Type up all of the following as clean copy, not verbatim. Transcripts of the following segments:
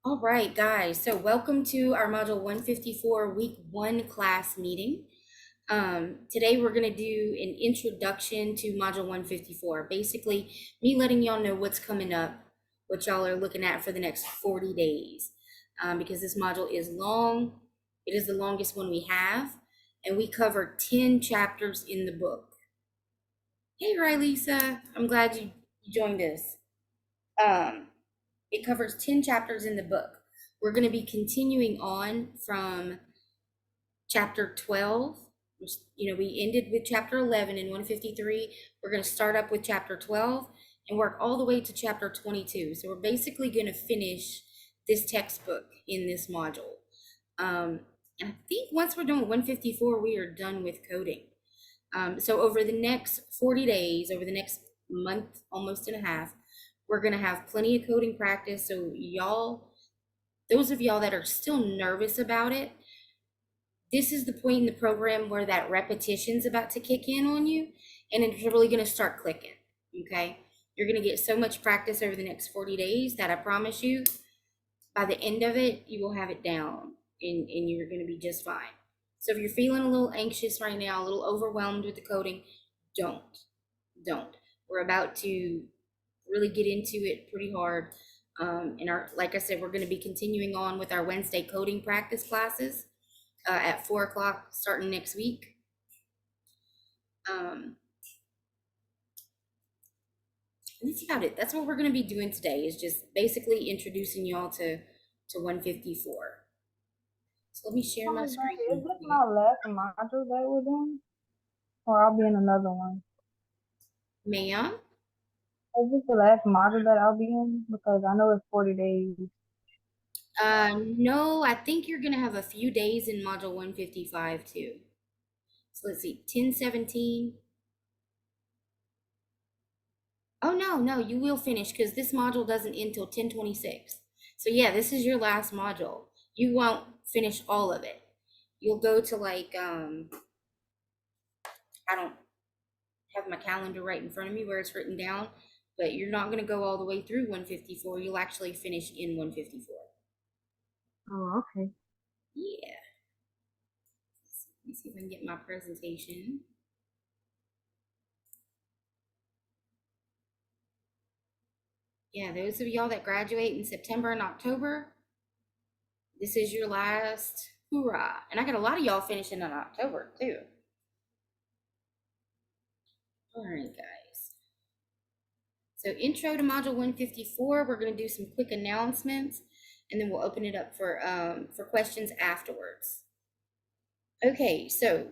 All right, guys. So welcome to our Module 154 Week 1 class meeting. Today we're going to do an introduction to Module 154. Basically, me letting y'all know what's coming up, what y'all are looking at for the next 40 days. Because this module is long. It is the longest one we have. And we cover 10 chapters in the book. Hey, Rylisa. I'm glad you joined us. Um, it covers 10 chapters in the book. We're going to be continuing on from chapter 12, which, we ended with chapter 11 in 153. We're going to start up with chapter 12 and work all the way to chapter 22. So we're basically going to finish this textbook in this module. And I think once we're done with 154, we are done with coding. So over the next 40 days, over the next month, almost and a half, we're going to have plenty of coding practice. So those of y'all that are still nervous about it, this is the point in the program where that repetition's about to kick in on you, and it's really going to start clicking. Okay, you're going to get so much practice over the next 40 days that I promise you, by the end of it, you will have it down, and you're going to be just fine. So if you're feeling a little anxious right now, a little overwhelmed with the coding, don't. We're about to really get into it pretty hard. Like I said, we're going to be continuing on with our Wednesday coding practice classes at 4 o'clock starting next week. That's about it. That's what we're going to be doing today, is just basically introducing y'all to 154. So let me share my screen Is real this quick. my last module that we're doing? Or I'll be in another one? Ma'am? Is this the last module that I'll be in? Because I know it's 40 days. No, I think you're going to have a few days in module 155 too. So let's see, 1017. Oh, no, you will finish because this module doesn't end until 1026. So yeah, this is your last module. You won't finish all of it. You'll go to like, I don't have my calendar right in front of me where it's written down, but you're not going to go all the way through 154. You'll actually finish in 154. Oh, okay. Yeah. Let me see if I can get my presentation. Yeah, those of y'all that graduate in September and October, this is your last hoorah. And I got a lot of y'all finishing in October too. All right, guys. So intro to module 154, we're going to do some quick announcements and then we'll open it up for questions afterwards. Okay, so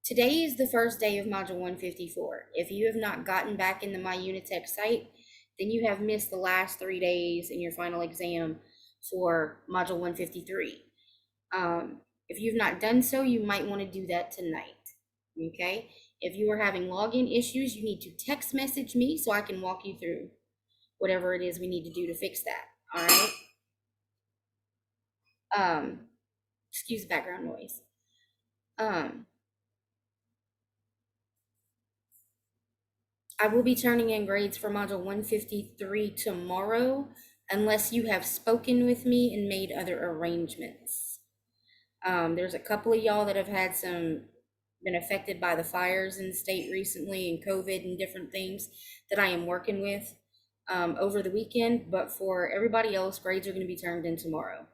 today is the first day of module 154. If you have not gotten back in the My Unitech site, then you have missed the last 3 days in your final exam for module 153. If you've not done so, you might want to do that tonight. Okay, if you are having login issues, you need to text message me so I can walk you through whatever it is we need to do to fix that. All right. Excuse background noise. I will be turning in grades for module 153 tomorrow, unless you have spoken with me and made other arrangements. There's a couple of y'all that have had been affected by the fires in the state recently and COVID and different things that I am working with over the weekend. But for everybody else, grades are going to be turned in tomorrow.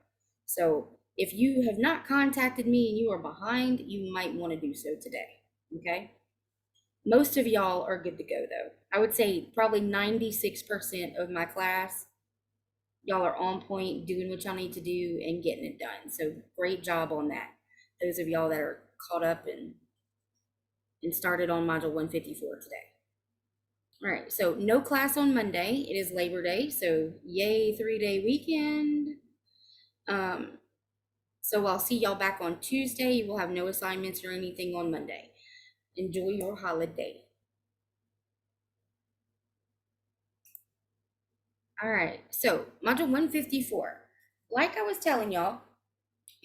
So if you have not contacted me and you are behind, you might want to do so today. Okay. Most of y'all are good to go though. I would say probably 96% of my class, y'all are on point, doing what y'all need to do and getting it done. So great job on that. Those of y'all that are caught up and started on module 154 today. All right, so no class on Monday. It is Labor Day, so yay, 3-day weekend. So I'll see y'all back on Tuesday. You will have no assignments or anything on Monday. Enjoy your holiday. All right, so module 154. Like I was telling y'all,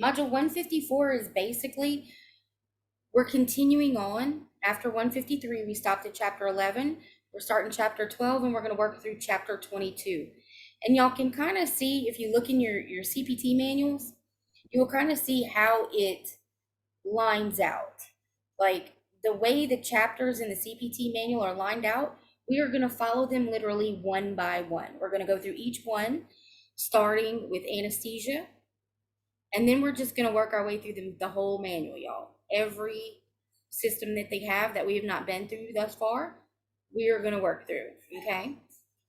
module 154 is basically, we're continuing on. After 153, we stopped at chapter 11. We're starting chapter 12 and we're going to work through chapter 22. And y'all can kind of see, if you look in your CPT manuals, you'll kind of see how it lines out. Like the way the chapters in the CPT manual are lined out, we are going to follow them literally one by one. We're going to go through each one, starting with anesthesia. And then we're just going to work our way through the whole manual, y'all. Every system that they have that we have not been through thus far, we are going to work through, okay?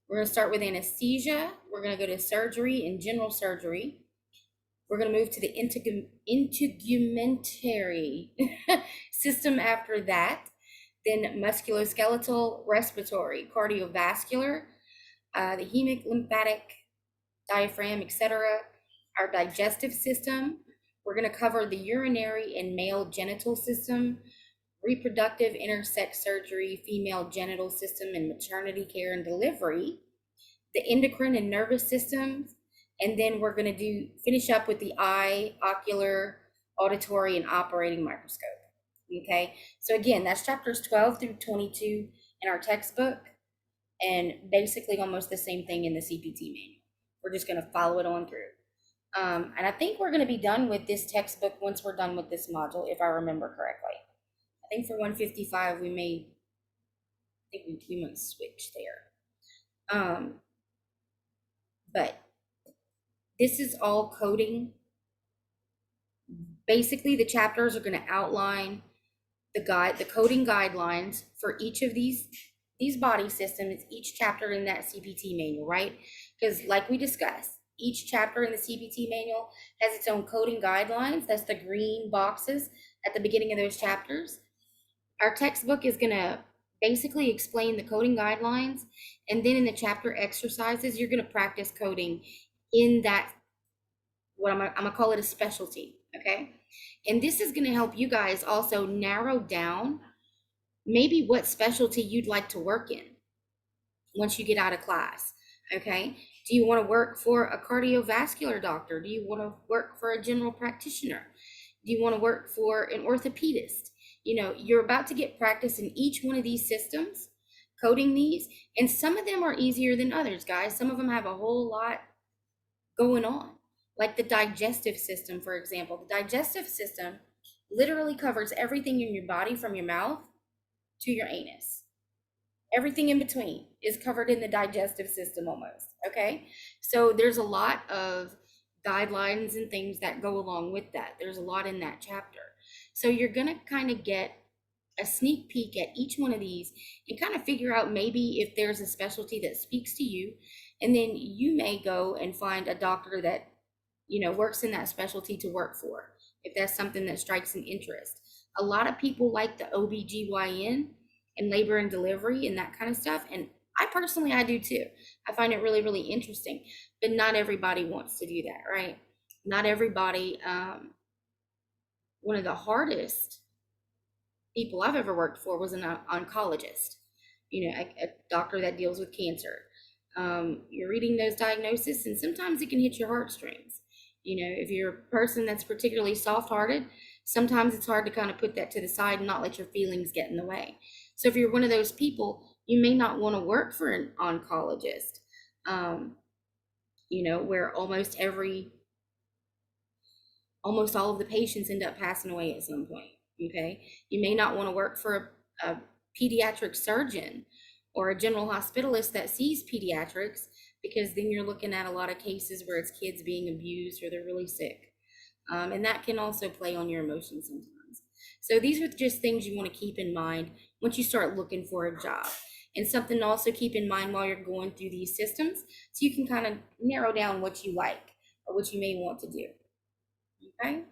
We're going to start with anesthesia. We're going to go to surgery and general surgery. We're going to move to the integumentary system after that. Then musculoskeletal, respiratory, cardiovascular, the hemic, lymphatic, diaphragm, etc. Our digestive system. We're going to cover the urinary and male genital system, reproductive intersex surgery, female genital system, and maternity care and delivery, the endocrine and nervous systems, and then we're going to finish up with the eye, ocular, auditory, and operating microscope. Okay, so again, that's chapters 12 through 22 in our textbook, and basically almost the same thing in the CPT manual. We're just going to follow it on through. And I think we're going to be done with this textbook once we're done with this module, if I remember correctly. I think for 155, we might switch there. But this is all coding. Basically, the chapters are going to outline the coding guidelines for each of these body systems, each chapter in that CPT manual, right? Because like we discussed, each chapter in the CPT manual has its own coding guidelines. That's the green boxes at the beginning of those chapters. Our textbook is going to basically explain the coding guidelines, and then in the chapter exercises, you're going to practice coding in that, what I'm going to call it, a specialty, okay? And this is going to help you guys also narrow down maybe what specialty you'd like to work in once you get out of class, okay? Do you want to work for a cardiovascular doctor? Do you want to work for a general practitioner? Do you want to work for an orthopedist? You know, you're about to get practice in each one of these systems, coding these, and some of them are easier than others, guys. Some of them have a whole lot going on, like the digestive system, for example. The digestive system literally covers everything in your body from your mouth to your anus. Everything in between is covered in the digestive system almost, okay? So there's a lot of guidelines and things that go along with that. There's a lot in that chapter. So you're gonna kind of get a sneak peek at each one of these and kind of figure out maybe if there's a specialty that speaks to you, and then you may go and find a doctor that, you know, works in that specialty to work for, if that's something that strikes an interest. A lot of people like the OBGYN and labor and delivery and that kind of stuff, and I personally, I do too. I find it really, really interesting, but not everybody wants to do that, right? Not everybody. One of the hardest people I've ever worked for was an oncologist, you know, a doctor that deals with cancer. You're reading those diagnoses, and sometimes it can hit your heartstrings. You know, if you're a person that's particularly soft-hearted, sometimes it's hard to kind of put that to the side and not let your feelings get in the way. So if you're one of those people, you may not want to work for an oncologist, you know, where almost all of the patients end up passing away at some point, okay? You may not want to work for a pediatric surgeon or a general hospitalist that sees pediatrics, because then you're looking at a lot of cases where it's kids being abused or they're really sick. And that can also play on your emotions sometimes. So these are just things you want to keep in mind once you start looking for a job. And something to also keep in mind while you're going through these systems, so you can kind of narrow down what you like or what you may want to do. Okay.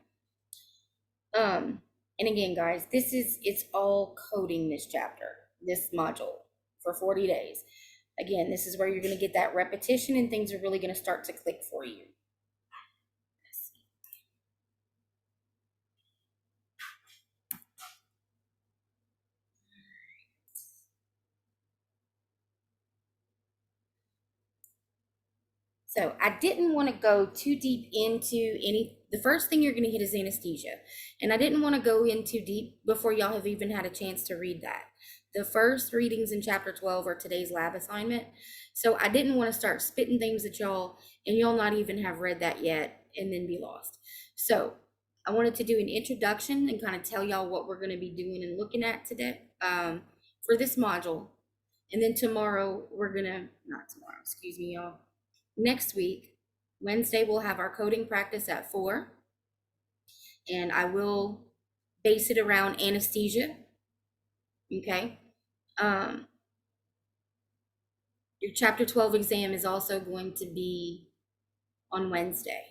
And again, guys, it's all coding, this chapter, this module, for 40 days. Again, this is where you're going to get that repetition and things are really going to start to click for you. So I didn't want to go too deep into the first thing you're going to hit is anesthesia. And I didn't want to go in too deep before y'all have even had a chance to read that. the first readings in chapter 12 are today's lab assignment. So I didn't want to start spitting things at y'all and y'all not even have read that yet and then be lost. So I wanted to do an introduction and kind of tell y'all what we're going to be doing and looking at today for this module. And then tomorrow not tomorrow, excuse me, y'all. Next week, Wednesday, we'll have our coding practice at 4. And I will base it around anesthesia. Okay. Your chapter 12 exam is also going to be on Wednesday.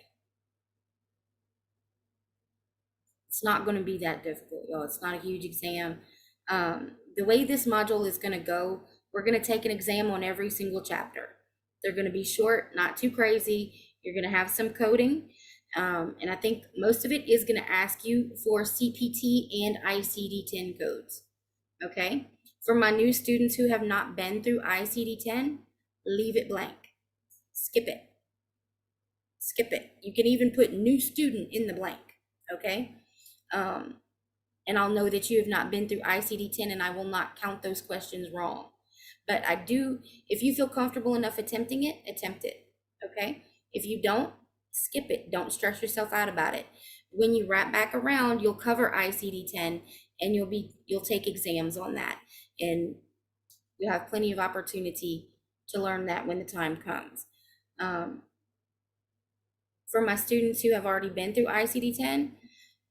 It's not going to be that difficult, y'all. It's not a huge exam. The way this module is going to go, we're going to take an exam on every single chapter. They're going to be short, not too crazy. You're going to have some coding. And I think most of it is going to ask you for CPT and ICD-10 codes. Okay. For my new students who have not been through ICD-10, leave it blank. Skip it. Skip it. You can even put new student in the blank. Okay. And I'll know that you have not been through ICD-10 and I will not count those questions wrong. But I do, if you feel comfortable enough attempting it, attempt it. Okay. If you don't, skip it. Don't stress yourself out about it. When you wrap back around, you'll cover ICD-10 and you'll take exams on that. And you have plenty of opportunity to learn that when the time comes. For my students who have already been through ICD-10,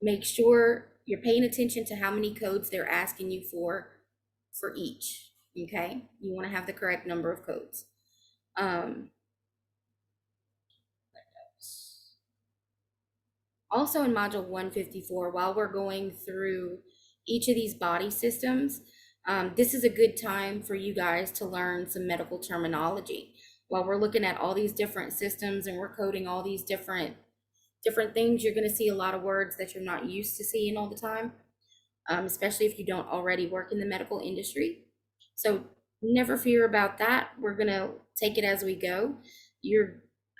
make sure you're paying attention to how many codes they're asking you for each. Okay, you want to have the correct number of codes. Also in module 154, while we're going through each of these body systems, this is a good time for you guys to learn some medical terminology. While we're looking at all these different systems and we're coding all these different things, you're going to see a lot of words that you're not used to seeing all the time, especially if you don't already work in the medical industry. So never fear about that. We're going to take it as we go.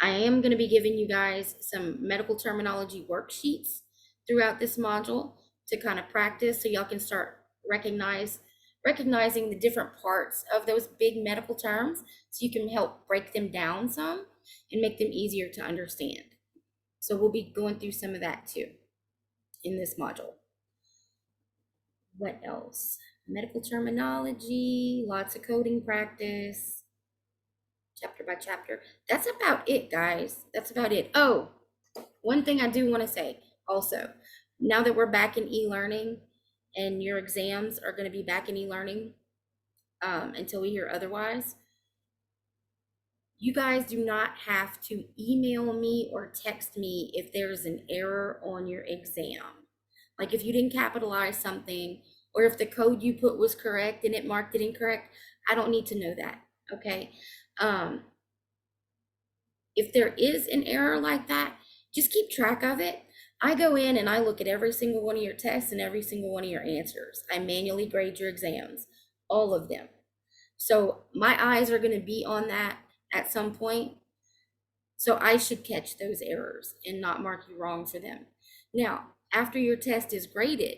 I am going to be giving you guys some medical terminology worksheets throughout this module to kind of practice so y'all can start recognizing the different parts of those big medical terms so you can help break them down some and make them easier to understand. So we'll be going through some of that too in this module. What else? Medical terminology, lots of coding practice, chapter by chapter. That's about it, guys. That's about it. Oh, one thing I do want to say also, now that we're back in e-learning and your exams are going to be back in e-learning until we hear otherwise, you guys do not have to email me or text me if there's an error on your exam. Like if you didn't capitalize something or if the code you put was correct and it marked it incorrect, I don't need to know that, okay? If there is an error like that, just keep track of it. I go in and I look at every single one of your tests and every single one of your answers. I manually grade your exams, all of them. So my eyes are going to be on that at some point. So I should catch those errors and not mark you wrong for them. Now, after your test is graded,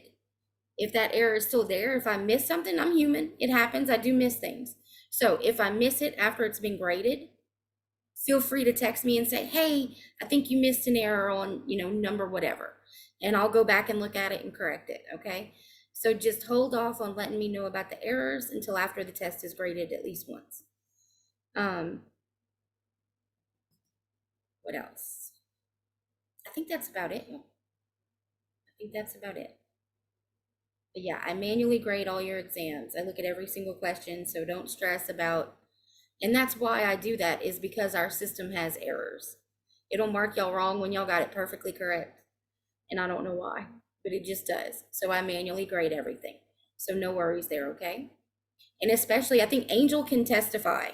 if that error is still there, if I miss something, I'm human. It happens. I do miss things. So if I miss it after it's been graded, feel free to text me and say, hey, I think you missed an error on, number whatever. And I'll go back and look at it and correct it, okay? So just hold off on letting me know about the errors until after the test is graded at least once. What else? I think that's about it. But yeah, I manually grade all your exams. I look at every single question, so don't stress about, and that's why I do that, is because our system has errors. It'll mark y'all wrong when y'all got it perfectly correct. And I don't know why, but it just does. So I manually grade everything. So no worries there, okay? And especially, I think Angel can testify.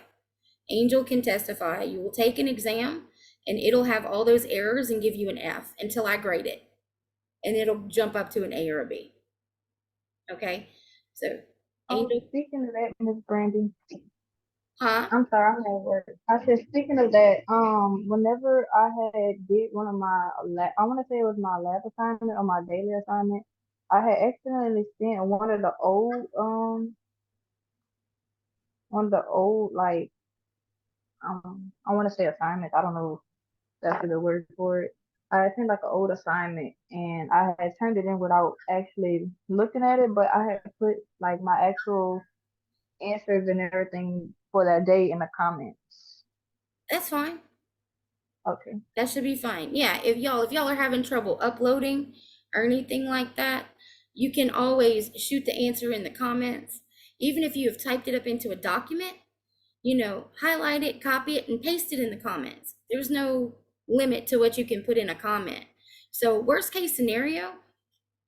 Angel can testify. You will take an exam and it'll have all those errors and give you an F until I grade it. And it'll jump up to an A or a B. Okay? So, Angel. Speaking of that, Miss Brandy. Huh? I'm sorry, I'm at work. I said, speaking of that, whenever I had did one of my I want to say it was my lab assignment or my daily assignment, I had accidentally sent one of the old on the old like I want to say assignments. I don't know if that's the word for it. I sent like an old assignment and I had turned it in without actually looking at it, but I had put like my actual answers and everything for that day in the comments. That's fine. Okay. That should be fine. Yeah, if y'all are having trouble uploading or anything like that, you can always shoot the answer in the comments. Even if you have typed it up into a document, highlight it, copy it, and paste it in the comments. There's no limit to what you can put in a comment. So worst case scenario,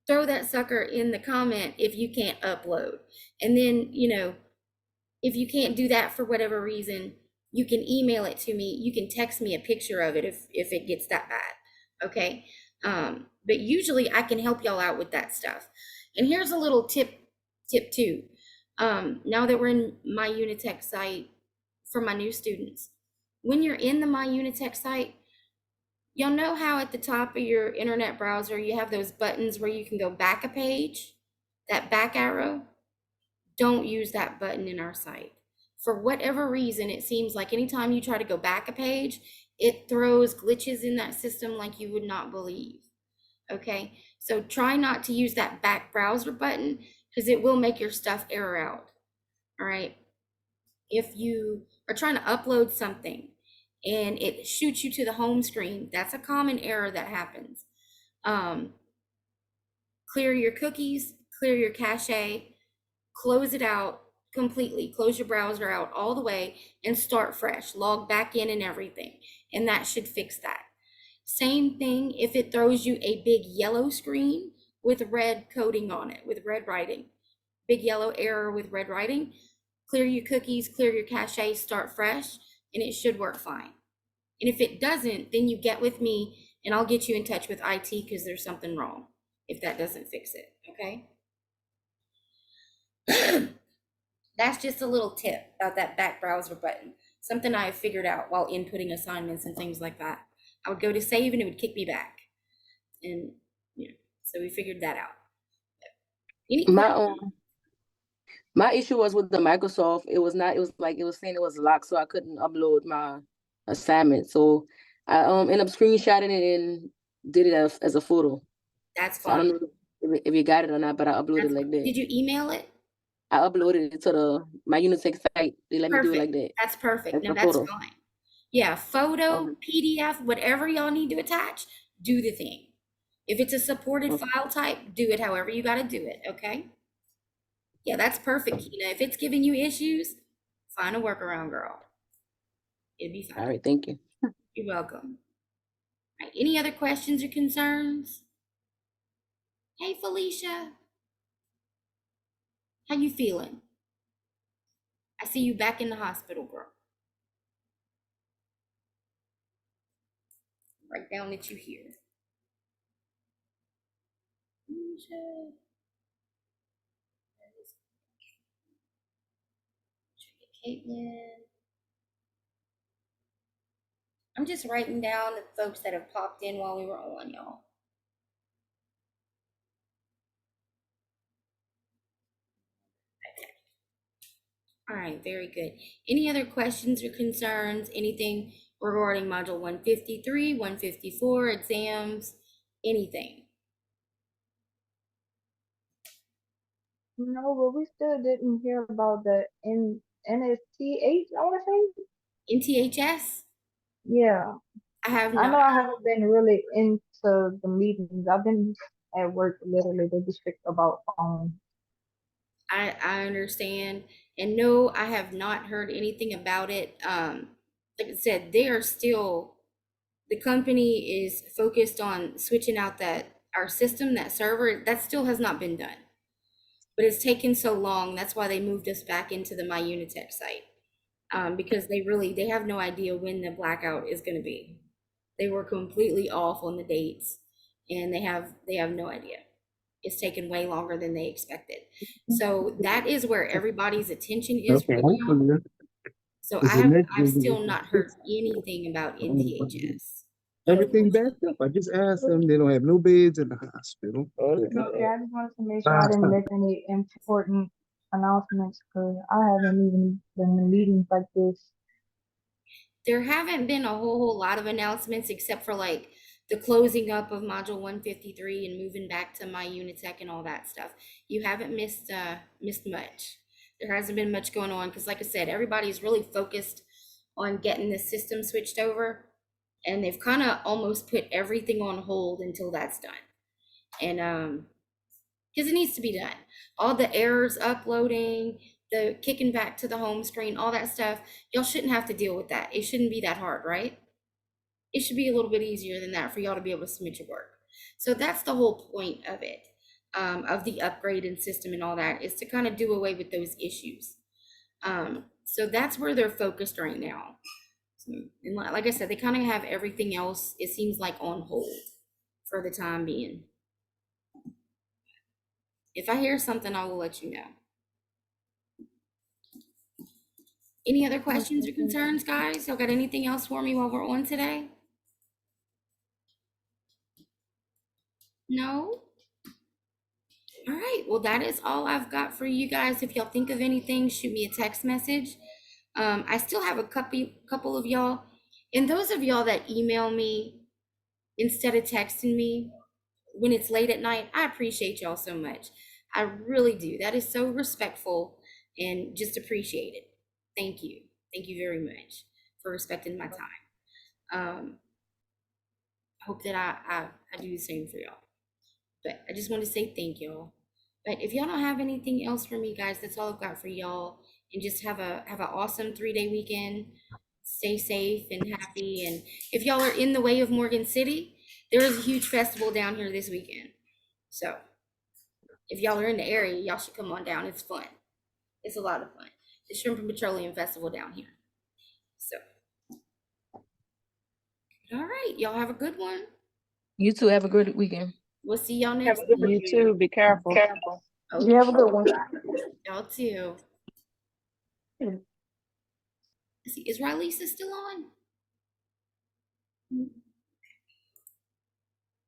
throw that sucker in the comment if you can't upload. And then, if you can't do that for whatever reason, you can email it to me. You can text me a picture of it if it gets that bad. Okay. But usually I can help y'all out with that stuff. And here's a little tip too. Now that we're in my Unitech site for my new students, when you're in the my Unitech site, you'll know how at the top of your internet browser, you have those buttons where you can go back a page, that back arrow. Don't use that button in our site. For whatever reason, it seems like anytime you try to go back a page, it throws glitches in that system like you would not believe. Okay, so try not to use that back browser button because it will make your stuff error out. All right, if you are trying to upload something and it shoots you to the home screen, that's a common error that happens. Clear your cookies, clear your cache, close it out completely, close your browser out all the way and start fresh, log back in and everything. And that should fix that. Same thing if it throws you a big yellow screen with red coding on it, with red writing, big yellow error with red writing, clear your cookies, clear your cache, start fresh, and it should work fine. And if it doesn't, then you get with me and I'll get you in touch with IT because there's something wrong if that doesn't fix it, okay? That's just a little tip about that back browser button. Something I have figured out while inputting assignments and things like that. I would go to save and it would kick me back. And so we figured that out. Any My issue was with the Microsoft. It was like it was saying it was locked, so I couldn't upload my assignment. So I ended up screenshotting it and did it as a photo. That's So I fine. don't know if you got it or not, but I uploaded like that. Did you email it? I uploaded it to my Unitech site. They let me do it like that. That's perfect. That's No, a that's photo. fine. Yeah, photo, Okay. PDF, whatever y'all need to attach, do the thing. If it's a supported Okay. file type, do it however you got to do it, okay? Yeah, that's perfect, Keena. If it's giving you issues, find a workaround, girl. It'd be fine. All right, thank you. You're welcome. All right, any other questions or concerns? Hey, Felicia. How you feeling? I see you back in the hospital, girl. Write down that you here. Felicia. Caitlin. I'm just writing down the folks that have popped in while we were on, y'all. Okay. All right, very good. Any other questions or concerns? Anything regarding Module 153, 154, exams, anything? No, but we still didn't hear about the NSTH, I want to say. NTHS? Yeah. I have I know not. I haven't been really into the meetings. I've been at work literally. They just strict about phone. I understand. And no, I have not heard anything about it. Like I said, they are still, the company is focused on switching out our system, that server, that still has not been done. But it's taken so long, that's why they moved us back into the My Unitech site. Because they have no idea when the blackout is gonna be. They were completely off on the dates and they have no idea. It's taken way longer than they expected. So that is where everybody's attention is right now. So I've still not heard anything about NTHS. Everything backed up. I just asked them. They don't have no beds in the hospital. Okay, I just wanted to make sure I didn't miss any important announcements? Cause I haven't even been in meetings like this. There haven't been a whole lot of announcements except for like the closing up of module 153 and moving back to my Unitech and all that stuff. You haven't missed much. There hasn't been much going on because like I said, everybody's really focused on getting the system switched over, and they've kind of almost put everything on hold until that's done. And because it needs to be done. All the errors uploading, the kicking back to the home screen, all that stuff, y'all shouldn't have to deal with that. It shouldn't be that hard, right? It should be a little bit easier than that for y'all to be able to submit your work. So that's the whole point of it, of the upgrade and system and all that, is to kind of do away with those issues. So that's where they're focused right now. So, and like I said, they kind of have everything else, it seems like, on hold for the time being. If I hear something, I will let you know. Any other questions or concerns, guys? Y'all got anything else for me while we're on today? No? All right, well, that is all I've got for you guys. If y'all think of anything, shoot me a text message. I still have a couple of y'all, and those of y'all that email me instead of texting me when it's late at night, I appreciate y'all so much. I really do. That is so respectful and just appreciate it. Thank you. Thank you very much for respecting my time. I hope that I do the same for y'all. But I just want to say thank y'all. But if y'all don't have anything else for me, guys, that's all I've got for y'all. And just have an awesome 3-day weekend. Stay safe and happy. And if y'all are in the way of Morgan City, there is a huge festival down here this weekend. So if y'all are in the area, y'all should come on down. It's fun. It's a lot of fun. The Shrimp and Petroleum Festival down here. So, all right, y'all have a good one. You too. Have a good weekend. We'll see y'all next Have a good week. You too. Be careful. Okay, You have a good one. y'all too. Hmm. See, is Rylisa still on?